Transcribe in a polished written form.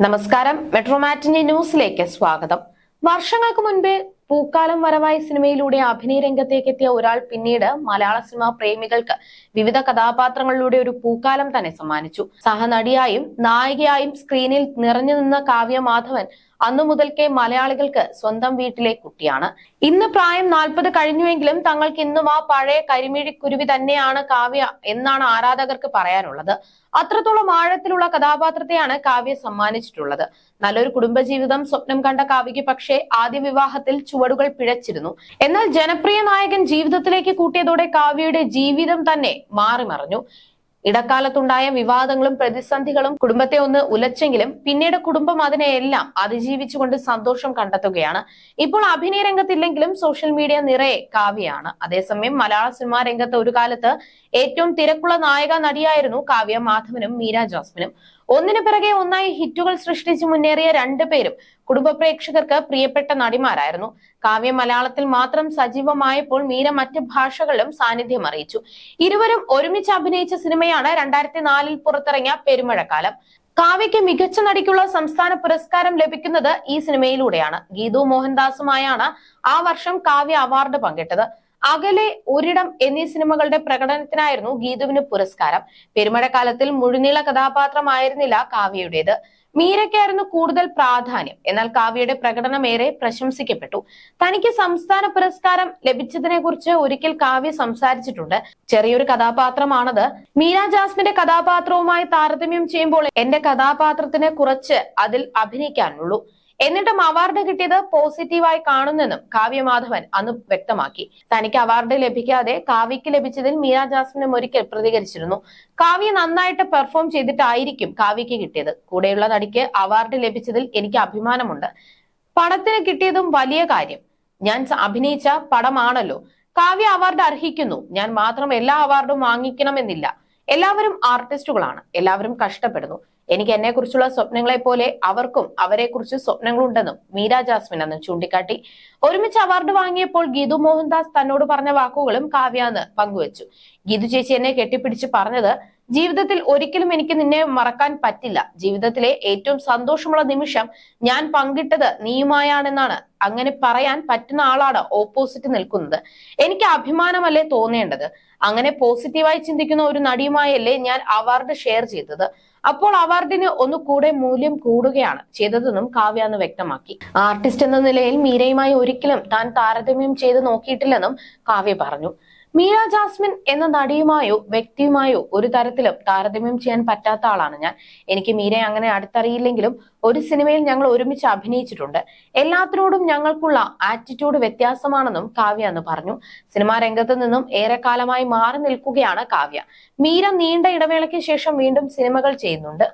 നമസ്കാരം. മെട്രോമാറ്റിനി ന്യൂസിലേക്ക് സ്വാഗതം. വർഷങ്ങൾക്ക് മുൻപേ പൂക്കാലം വരവായി സിനിമയിലൂടെ അഭിനയ രംഗത്തേക്ക് എത്തിയ ഒരാൾ പിന്നീട് മലയാള സിനിമാ പ്രേമികൾക്ക് വിവിധ കഥാപാത്രങ്ങളിലൂടെ ഒരു പൂക്കാലം തന്നെ സമ്മാനിച്ചു. സഹനടിയായും നായികയായും സ്ക്രീനിൽ നിറഞ്ഞു നിന്ന കാവ്യ മാധവൻ അന്നു മുതൽക്കേ മലയാളികൾക്ക് സ്വന്തം വീട്ടിലെ കുട്ടിയാണ്. ഇന്ന് പ്രായം 40 കഴിഞ്ഞുവെങ്കിലും തങ്ങൾക്ക് ഇന്നും ആ പഴയ കരിമിഴിക്കുരുവി തന്നെയാണ് കാവ്യ എന്നാണ് ആരാധകർക്ക് പറയാനുള്ളത്. അത്രത്തോളം ആഴത്തിലുള്ള കഥാപാത്രത്തെയാണ് കാവ്യ സമ്മാനിച്ചിട്ടുള്ളത്. നല്ലൊരു കുടുംബജീവിതം സ്വപ്നം കണ്ട കാവ്യയ്ക്ക് പക്ഷേ ആദ്യ വിവാഹത്തിൽ ചുവടുകൾ പിഴച്ചിരുന്നു. എന്നാൽ ജനപ്രിയ നായകൻ ജീവിതത്തിലേക്ക് കൂട്ടിയതോടെ കാവ്യയുടെ ജീവിതം തന്നെ മാറിമറിഞ്ഞു. ഇടക്കാലത്തുണ്ടായ വിവാദങ്ങളും പ്രതിസന്ധികളും കുടുംബത്തെ ഒന്ന് ഉലച്ചെങ്കിലും പിന്നീട് കുടുംബം അതിനെയെല്ലാം അതിജീവിച്ചുകൊണ്ട് സന്തോഷം കണ്ടെത്തുകയാണ്. ഇപ്പോൾ അഭിനയ രംഗത്തില്ലെങ്കിലും സോഷ്യൽ മീഡിയ നിറയെ കാവ്യയാണ്. അതേസമയം മലയാള സിനിമാ രംഗത്ത് ഒരു കാലത്ത് ഏറ്റവും തിരക്കുള്ള നായിക നടിയായിരുന്നു കാവ്യ മാധവനും മീര ജാസ്മിനും. ഒന്നിനു പിറകെ ഒന്നായി ഹിറ്റുകൾ സൃഷ്ടിച്ച് മുന്നേറിയ രണ്ടുപേരും കുടുംബ പ്രേക്ഷകർക്ക് പ്രിയപ്പെട്ട നടിമാരായിരുന്നു. കാവ്യ മലയാളത്തിൽ മാത്രം സജീവമായപ്പോൾ മീര മറ്റ് ഭാഷകളിലും സാന്നിധ്യം അറിയിച്ചു. ഇരുവരും ഒരുമിച്ച് അഭിനയിച്ച സിനിമയാണ് 2004 പുറത്തിറങ്ങിയ പെരുമഴക്കാലം. കാവ്യയ്ക്ക് മികച്ച നടിക്കുള്ള സംസ്ഥാന പുരസ്കാരം ലഭിക്കുന്നത് ഈ സിനിമയിലൂടെയാണ്. ഗീതു മോഹൻദാസുമായാണ് ആ വർഷം കാവ്യ അവാർഡ് പങ്കിട്ടത്. അകലെ, ഒരിടം എന്നീ സിനിമകളുടെ പ്രകടനത്തിനായിരുന്നു ഗീതുവിന് പുരസ്കാരം. പെരുമഴക്കാലത്തിൽ മുഴുനീള കഥാപാത്രമായിരുന്നില്ല കാവ്യയുടേത്. മീരയ്ക്കായിരുന്നു കൂടുതൽ പ്രാധാന്യം. എന്നാൽ കാവ്യയുടെ പ്രകടനം ഏറെ പ്രശംസിക്കപ്പെട്ടു. തനിക്ക് സംസ്ഥാന പുരസ്കാരം ലഭിച്ചതിനെ കുറിച്ച് ഒരിക്കൽ കാവ്യ സംസാരിച്ചിട്ടുണ്ട്. ചെറിയൊരു കഥാപാത്രമാണത്. മീര ജാസ്മിന്റെ കഥാപാത്രവുമായി താരതമ്യം ചെയ്യുമ്പോൾ എന്റെ കഥാപാത്രത്തിന് കുറച്ച് അതിൽ അഭിനയിക്കാനുള്ളൂ. എന്നിട്ടും അവാർഡ് കിട്ടിയത് പോസിറ്റീവായി കാണുന്നെന്നും കാവ്യ മാധവൻ അന്ന് വ്യക്തമാക്കി. തനിക്ക് അവാർഡ് ലഭിക്കാതെ കാവ്യയ്ക്ക് ലഭിച്ചതിൽ മീര ജാസ്മിനും ഒരിക്കൽ പ്രതികരിച്ചിരുന്നു. കാവ്യ നന്നായിട്ട് പെർഫോം ചെയ്തിട്ടായിരിക്കും കാവ്യയ്ക്ക് കിട്ടിയത്. കൂടെയുള്ള നടിക്ക് അവാർഡ് ലഭിച്ചതിൽ എനിക്ക് അഭിമാനമുണ്ട്. പടത്തിന് കിട്ടിയതും വലിയ കാര്യം. ഞാൻ അഭിനയിച്ച പടമാണല്ലോ. കാവ്യ അവാർഡ് അർഹിക്കുന്നു. ഞാൻ മാത്രം എല്ലാ അവാർഡും വാങ്ങിക്കണമെന്നില്ല. എല്ലാവരും ആർട്ടിസ്റ്റുകളാണ്. എല്ലാവരും കഷ്ടപ്പെടുന്നു. എനിക്ക് എന്നെ കുറിച്ചുള്ള സ്വപ്നങ്ങളെ പോലെ അവർക്കും അവരെ കുറിച്ച് സ്വപ്നങ്ങളുണ്ടെന്നും മീര ജാസ്മിൻ അന്ന് ചൂണ്ടിക്കാട്ടി. ഒരുമിച്ച് അവാർഡ് വാങ്ങിയപ്പോൾ ഗീതു മോഹൻദാസ് തന്നോട് പറഞ്ഞ വാക്കുകളും കാവ്യ അന്ന് പങ്കുവച്ചു. ഗീതു ചേച്ചി എന്നെ കെട്ടിപ്പിടിച്ച് പറഞ്ഞത്, ജീവിതത്തിൽ ഒരിക്കലും എനിക്ക് നിന്നെ മറക്കാൻ പറ്റില്ല. ജീവിതത്തിലെ ഏറ്റവും സന്തോഷമുള്ള നിമിഷം ഞാൻ പങ്കിട്ടത് നീയുമായാണെന്നാണ്. അങ്ങനെ പറയാൻ പറ്റുന്ന ആളാണ് ഓപ്പോസിറ്റ് നിൽക്കുന്നത്. എനിക്ക് അഭിമാനമല്ലേ തോന്നേണ്ടത്. അങ്ങനെ പോസിറ്റീവായി ചിന്തിക്കുന്ന ഒരു നടിയുമായല്ലേ ഞാൻ അവാർഡ് ഷെയർ ചെയ്തത്. അപ്പോൾ അവാർഡിന് ഒന്നുകൂടെ മൂല്യം കൂടുകയാണ് ചെയ്തതെന്നും കാവ്യ അന്ന് വ്യക്തമാക്കി. ആർട്ടിസ്റ്റ് എന്ന നിലയിൽ മീരയുമായി ഒരിക്കലും താൻ താരതമ്യം ചെയ്ത് നോക്കിയിട്ടില്ലെന്നും കാവ്യ പറഞ്ഞു. മീര ജാസ്മിൻ എന്ന നടിയുമായോ വ്യക്തിയുമായോ ഒരു തരത്തിലും താരതമ്യം ചെയ്യാൻ പറ്റാത്ത ആളാണ് ഞാൻ. എനിക്ക് മീരയെ അങ്ങനെ അടുത്തറിയില്ലെങ്കിലും ഒരു സിനിമയിൽ ഞങ്ങൾ ഒരുമിച്ച് അഭിനയിച്ചിട്ടുണ്ട്. എല്ലാത്തിനോടും ഞങ്ങൾക്കുള്ള ആറ്റിറ്റ്യൂഡ് വ്യത്യാസമാണെന്നും കാവ്യ അന്ന് പറഞ്ഞു. സിനിമാ രംഗത്ത് നിന്നും ഏറെക്കാലമായി മാറി നിൽക്കുകയാണ് കാവ്യ. മീര നീണ്ട ഇടവേളയ്ക്ക് ശേഷം വീണ്ടും സിനിമകൾ ചെയ്യുന്നുണ്ട്.